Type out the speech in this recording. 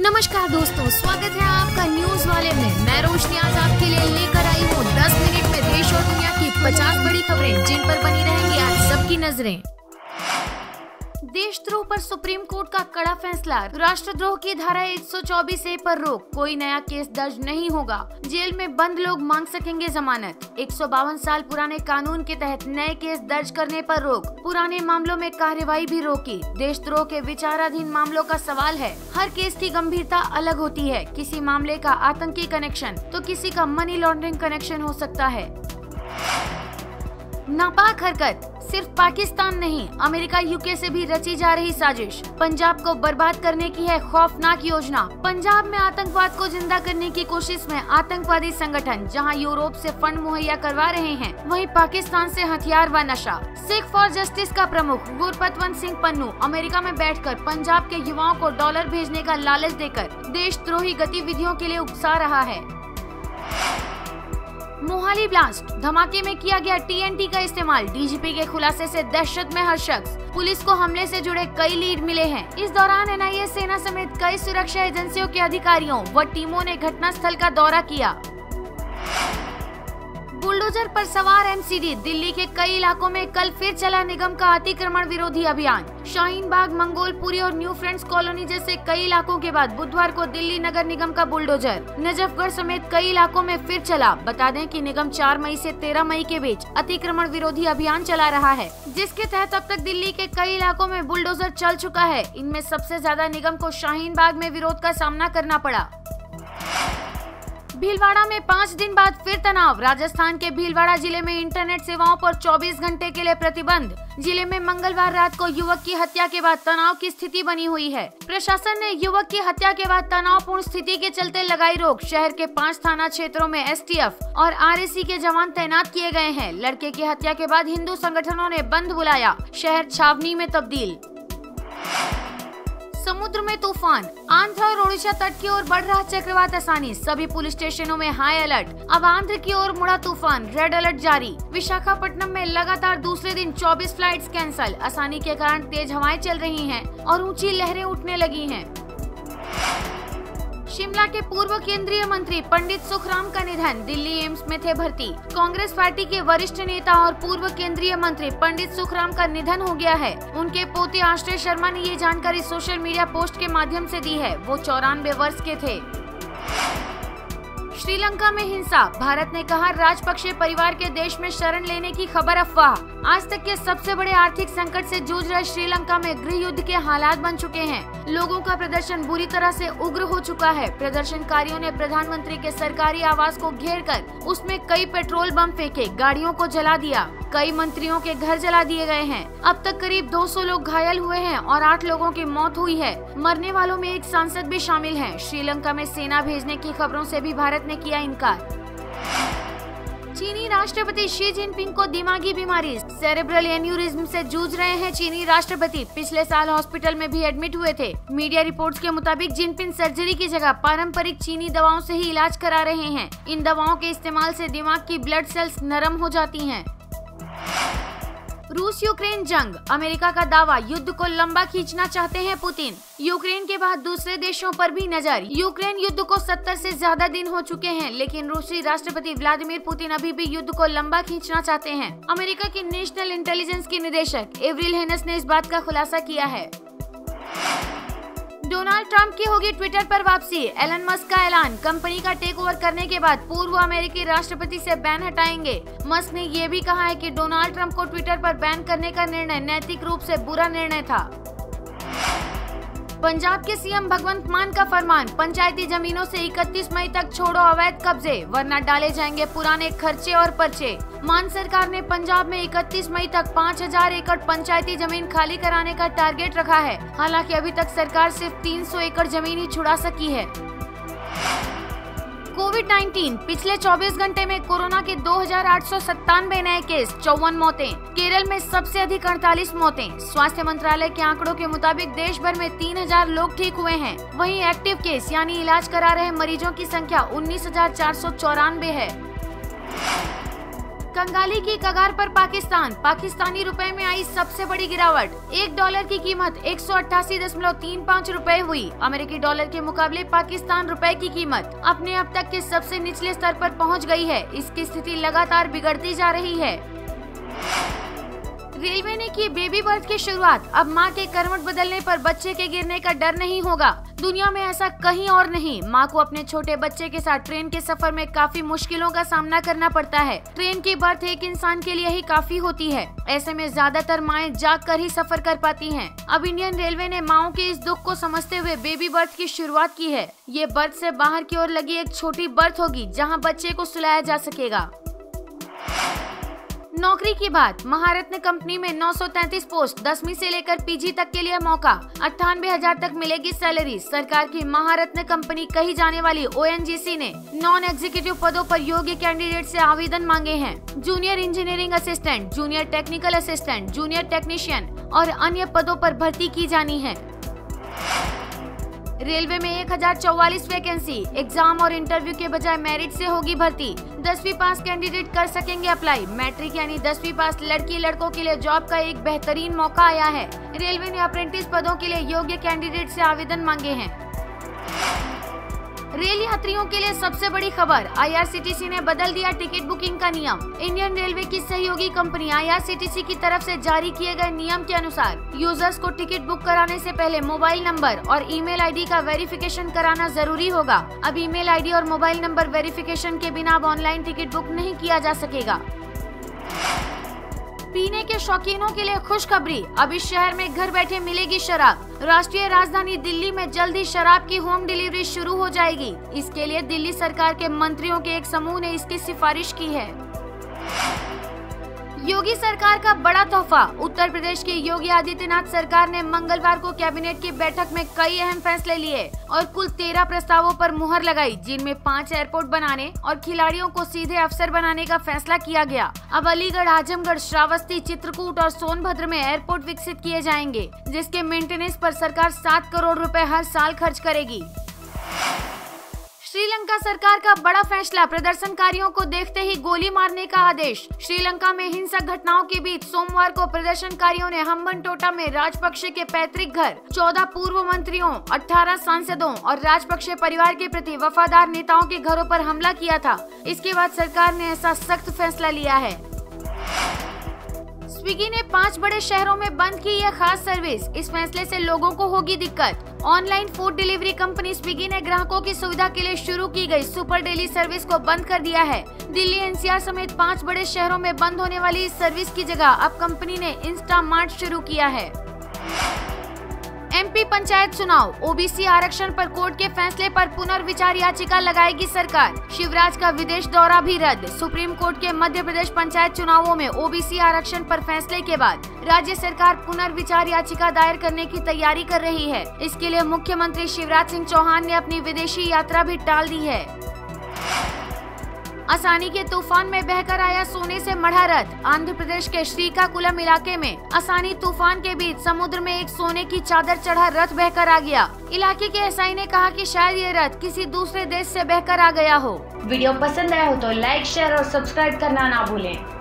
नमस्कार दोस्तों, स्वागत है आपका न्यूज वाले में। मैं रोशनी आज आपके लिए लेकर आई हूँ 10 मिनट में देश और दुनिया की 50 बड़ी खबरें जिन पर बनी रहेंगी आज सबकी नजरें। देशद्रोह पर सुप्रीम कोर्ट का कड़ा फैसला, राष्ट्रद्रोह की धारा 124A पर रोक, कोई नया केस दर्ज नहीं होगा, जेल में बंद लोग मांग सकेंगे जमानत। 152 साल पुराने कानून के तहत नए केस दर्ज करने पर रोक, पुराने मामलों में कार्यवाही भी रोकी। देशद्रोह के विचाराधीन मामलों का सवाल है, हर केस की गंभीरता अलग होती है। किसी मामले का आतंकी कनेक्शन तो किसी का मनी लॉन्ड्रिंग कनेक्शन हो सकता है। नापाक हरकत, सिर्फ पाकिस्तान नहीं, अमेरिका यूके से भी रची जा रही साजिश। पंजाब को बर्बाद करने की है खौफनाक योजना। पंजाब में आतंकवाद को जिंदा करने की कोशिश में आतंकवादी संगठन जहां यूरोप से फंड मुहैया करवा रहे हैं, वहीं पाकिस्तान से हथियार व नशा। सिख फॉर जस्टिस का प्रमुख गुरपतवंत सिंह पन्नू अमेरिका में बैठकर पंजाब के युवाओं को डॉलर भेजने का लालच देकर देशद्रोही गतिविधियों के लिए उकसा रहा है। मोहाली ब्लास्ट, धमाके में किया गया TNT का इस्तेमाल। डीजीपी के खुलासे से दहशत में हर शख्स। पुलिस को हमले से जुड़े कई लीड मिले हैं। इस दौरान NIA, सेना समेत कई सुरक्षा एजेंसियों के अधिकारियों व टीमों ने घटनास्थल का दौरा किया। बुलडोजर पर सवार MCD, दिल्ली के कई इलाकों में कल फिर चला निगम का अतिक्रमण विरोधी अभियान। शाहीन बाग, मंगोलपुरी और न्यू फ्रेंड्स कॉलोनी जैसे कई इलाकों के बाद बुधवार को दिल्ली नगर निगम का बुलडोजर नजफगढ़ समेत कई इलाकों में फिर चला। बता दें कि निगम 4 मई से 13 मई के बीच अतिक्रमण विरोधी अभियान चला रहा है, जिसके तहत अब तक दिल्ली के कई इलाकों में बुलडोजर चल चुका है। इनमें सबसे ज्यादा निगम को शाहीन बाग में विरोध का सामना करना पड़ा। भीलवाड़ा में 5 दिन बाद फिर तनाव। राजस्थान के भीलवाड़ा जिले में इंटरनेट सेवाओं पर 24 घंटे के लिए प्रतिबंध। जिले में मंगलवार रात को युवक की हत्या के बाद तनाव की स्थिति बनी हुई है। प्रशासन ने युवक की हत्या के बाद तनावपूर्ण स्थिति के चलते लगाई रोक। शहर के 5 थाना क्षेत्रों में STF और RAC के जवान तैनात किए गए हैं। लड़के की हत्या के बाद हिंदू संगठनों ने बंद बुलाया, शहर छावनी में तब्दील। समुद्र में तूफान, आंध्र और ओडिशा तट की ओर बढ़ रहा चक्रवात असानी। सभी पुलिस स्टेशनों में हाई अलर्ट। अब आंध्र की ओर मुड़ा तूफान, रेड अलर्ट जारी। विशाखापट्टनम में लगातार दूसरे दिन 24 फ्लाइट्स कैंसल। असानी के कारण तेज हवाएं चल रही हैं और ऊंची लहरें उठने लगी हैं। शिमला के पूर्व केंद्रीय मंत्री पंडित सुखराम का निधन, दिल्ली एम्स में थे भर्ती। कांग्रेस पार्टी के वरिष्ठ नेता और पूर्व केंद्रीय मंत्री पंडित सुखराम का निधन हो गया है। उनके पोते आश्रय शर्मा ने ये जानकारी सोशल मीडिया पोस्ट के माध्यम से दी है। वो 94 वर्ष के थे। श्रीलंका में हिंसा, भारत ने कहा राजपक्षे परिवार के देश में शरण लेने की खबर अफवाह। आज तक के सबसे बड़े आर्थिक संकट से जूझ रहे श्रीलंका में गृह युद्ध के हालात बन चुके हैं। लोगों का प्रदर्शन बुरी तरह से उग्र हो चुका है। प्रदर्शनकारियों ने प्रधानमंत्री के सरकारी आवास को घेरकर उसमें कई पेट्रोल बम फेंके, गाड़ियों को जला दिया। कई मंत्रियों के घर जला दिए गए हैं। अब तक करीब 200 लोग घायल हुए हैं और 8 लोगों की मौत हुई है। मरने वालों में एक सांसद भी शामिल है। श्रीलंका में सेना भेजने की खबरों से भी भारत ने किया इनकार। चीनी राष्ट्रपति शी जिनपिंग को दिमागी बीमारी, सेरेब्रल एन्यूरिज्म से जूझ रहे हैं चीनी राष्ट्रपति। पिछले साल हॉस्पिटल में भी एडमिट हुए थे। मीडिया रिपोर्ट्स के मुताबिक जिनपिंग सर्जरी की जगह पारंपरिक चीनी दवाओं से ही इलाज करा रहे हैं। इन दवाओं के इस्तेमाल से दिमाग की ब्लड सेल्स नरम हो जाती हैं। रूस यूक्रेन जंग, अमेरिका का दावा, युद्ध को लंबा खींचना चाहते हैं पुतिन। यूक्रेन के बाद दूसरे देशों पर भी नजर। यूक्रेन युद्ध को 70 से ज्यादा दिन हो चुके हैं, लेकिन रूसी राष्ट्रपति व्लादिमीर पुतिन अभी भी युद्ध को लंबा खींचना चाहते हैं। अमेरिका की नेशनल इंटेलिजेंस की निदेशक एवरिल हेनस ने इस बात का खुलासा किया है। डोनाल्ड ट्रंप की होगी ट्विटर पर वापसी, एलन मस्क का ऐलान। कंपनी का टेक ओवर करने के बाद पूर्व अमेरिकी राष्ट्रपति से बैन हटाएंगे। मस्क ने ये भी कहा है कि डोनाल्ड ट्रंप को ट्विटर पर बैन करने का निर्णय नैतिक रूप से बुरा निर्णय था। पंजाब के CM भगवंत मान का फरमान, पंचायती जमीनों से 31 मई तक छोड़ो अवैध कब्जे, वरना डाले जाएंगे पुराने खर्चे और पर्चे। मान सरकार ने पंजाब में 31 मई तक 5000 एकड़ पंचायती जमीन खाली कराने का टारगेट रखा है। हालांकि अभी तक सरकार सिर्फ 300 एकड़ जमीन ही छुड़ा सकी है। कोविड-19, पिछले 24 घंटे में कोरोना के 2897 नए केस, 54 मौतें। केरल में सबसे अधिक 48 मौतें। स्वास्थ्य मंत्रालय के आंकड़ों के मुताबिक देश भर में 3000 लोग ठीक हुए हैं। वहीं एक्टिव केस यानी इलाज करा रहे मरीजों की संख्या 19,494 है। कंगाली की कगार पर पाकिस्तान, पाकिस्तानी रुपए में आई सबसे बड़ी गिरावट। $1 की कीमत 188.35 रुपए हुई। अमेरिकी डॉलर के मुकाबले पाकिस्तान रुपए की कीमत अपने अब तक के सबसे निचले स्तर पर पहुंच गई है। इसकी स्थिति लगातार बिगड़ती जा रही है। रेलवे ने की बेबी बर्थ की शुरुआत। अब मां के करवट बदलने पर बच्चे के गिरने का डर नहीं होगा। दुनिया में ऐसा कहीं और नहीं। मां को अपने छोटे बच्चे के साथ ट्रेन के सफर में काफी मुश्किलों का सामना करना पड़ता है। ट्रेन की बर्थ एक इंसान के लिए ही काफी होती है। ऐसे में ज्यादातर माएं जाग कर ही सफर कर पाती हैं। अब इंडियन रेलवे ने माओं के इस दुख को समझते हुए बेबी बर्थ की शुरुआत की है। ये बर्थ से बाहर की ओर लगी एक छोटी बर्थ होगी जहाँ बच्चे को सुलाया जा सकेगा। नौकरी की बात। महारत्न कंपनी में 933 पोस्ट, 10वीं से लेकर पीजी तक के लिए मौका। 98,000 तक मिलेगी सैलरी। सरकार की महारत्न कंपनी कही जाने वाली ONGC ने नॉन एग्जीक्यूटिव पदों पर योग्य कैंडिडेट से आवेदन मांगे हैं। Junior engineering assistant, junior technical assistant, junior technician और अन्य पदों पर भर्ती की जानी है। रेलवे में 1044 वैकेंसी। एग्जाम और इंटरव्यू के बजाय मेरिट से होगी भर्ती। 10वीं पास कैंडिडेट कर सकेंगे अप्लाई। मैट्रिक यानी 10वीं पास लड़की लड़कों के लिए जॉब का एक बेहतरीन मौका आया है। रेलवे ने अप्रेंटिस पदों के लिए योग्य कैंडिडेट से आवेदन मांगे हैं। रेल यात्रियों के लिए सबसे बड़ी खबर। IRCTC ने बदल दिया टिकट बुकिंग का नियम। इंडियन रेलवे की सहयोगी कंपनी IRCTC की तरफ से जारी किए गए नियम के अनुसार यूजर्स को टिकट बुक कराने से पहले मोबाइल नंबर और ईमेल आईडी का वेरिफिकेशन कराना जरूरी होगा। अब ईमेल आईडी और मोबाइल नंबर वेरिफिकेशन के बिना अब ऑनलाइन टिकट बुक नहीं किया जा सकेगा। पीने के शौकीनों के लिए खुशखबरी। अब इस शहर में घर बैठे मिलेगी शराब। राष्ट्रीय राजधानी दिल्ली में जल्द ही शराब की होम डिलीवरी शुरू हो जाएगी। इसके लिए दिल्ली सरकार के मंत्रियों के एक समूह ने इसकी सिफारिश की है। योगी सरकार का बड़ा तोहफा। उत्तर प्रदेश की योगी आदित्यनाथ सरकार ने मंगलवार को कैबिनेट की बैठक में कई अहम फैसले लिए और कुल 13 प्रस्तावों पर मुहर लगाई, जिनमें 5 एयरपोर्ट बनाने और खिलाड़ियों को सीधे अफसर बनाने का फैसला किया गया। अब अलीगढ़, आजमगढ़, श्रावस्ती, चित्रकूट और सोनभद्र में एयरपोर्ट विकसित किए जाएंगे, जिसके मेंटेनेंस पर सरकार 7 करोड़ रुपए हर साल खर्च करेगी। श्रीलंका सरकार का बड़ा फैसला। प्रदर्शनकारियों को देखते ही गोली मारने का आदेश। श्रीलंका में हिंसक घटनाओं के बीच सोमवार को प्रदर्शनकारियों ने हम्बनटोटा में राजपक्षे के पैतृक घर, 14 पूर्व मंत्रियों, 18 सांसदों और राजपक्षे परिवार के प्रति वफादार नेताओं के घरों पर हमला किया था। इसके बाद सरकार ने ऐसा सख्त फैसला लिया है। स्विगी ने 5 बड़े शहरों में बंद की यह खास सर्विस। इस फैसले से लोगों को होगी दिक्कत। Online food delivery company Swiggy ने ग्राहकों की सुविधा के लिए शुरू की गई सुपर डेली सर्विस को बंद कर दिया है। दिल्ली, NCR समेत 5 बड़े शहरों में बंद होने वाली इस सर्विस की जगह अब कंपनी ने इंस्टामार्ट शुरू किया है। MP पंचायत चुनाव। OBC आरक्षण पर कोर्ट के फैसले पर पुनर्विचार याचिका लगाएगी सरकार। शिवराज का विदेश दौरा भी रद्द। सुप्रीम कोर्ट के मध्य प्रदेश पंचायत चुनावों में OBC आरक्षण पर फैसले के बाद राज्य सरकार पुनर्विचार याचिका दायर करने की तैयारी कर रही है। इसके लिए मुख्यमंत्री शिवराज सिंह चौहान ने अपनी विदेशी यात्रा भी टाल दी है। असानी के तूफान में बहकर आया सोने से मढ़ा रथ। आंध्र प्रदेश के श्रीकाकुलम इलाके में असानी तूफान के बीच समुद्र में एक सोने की चादर चढ़ा रथ बहकर आ गया। इलाके के एसआई ने कहा कि शायद ये रथ किसी दूसरे देश से बहकर आ गया हो। वीडियो पसंद आया हो तो लाइक, शेयर और सब्सक्राइब करना ना भूलें।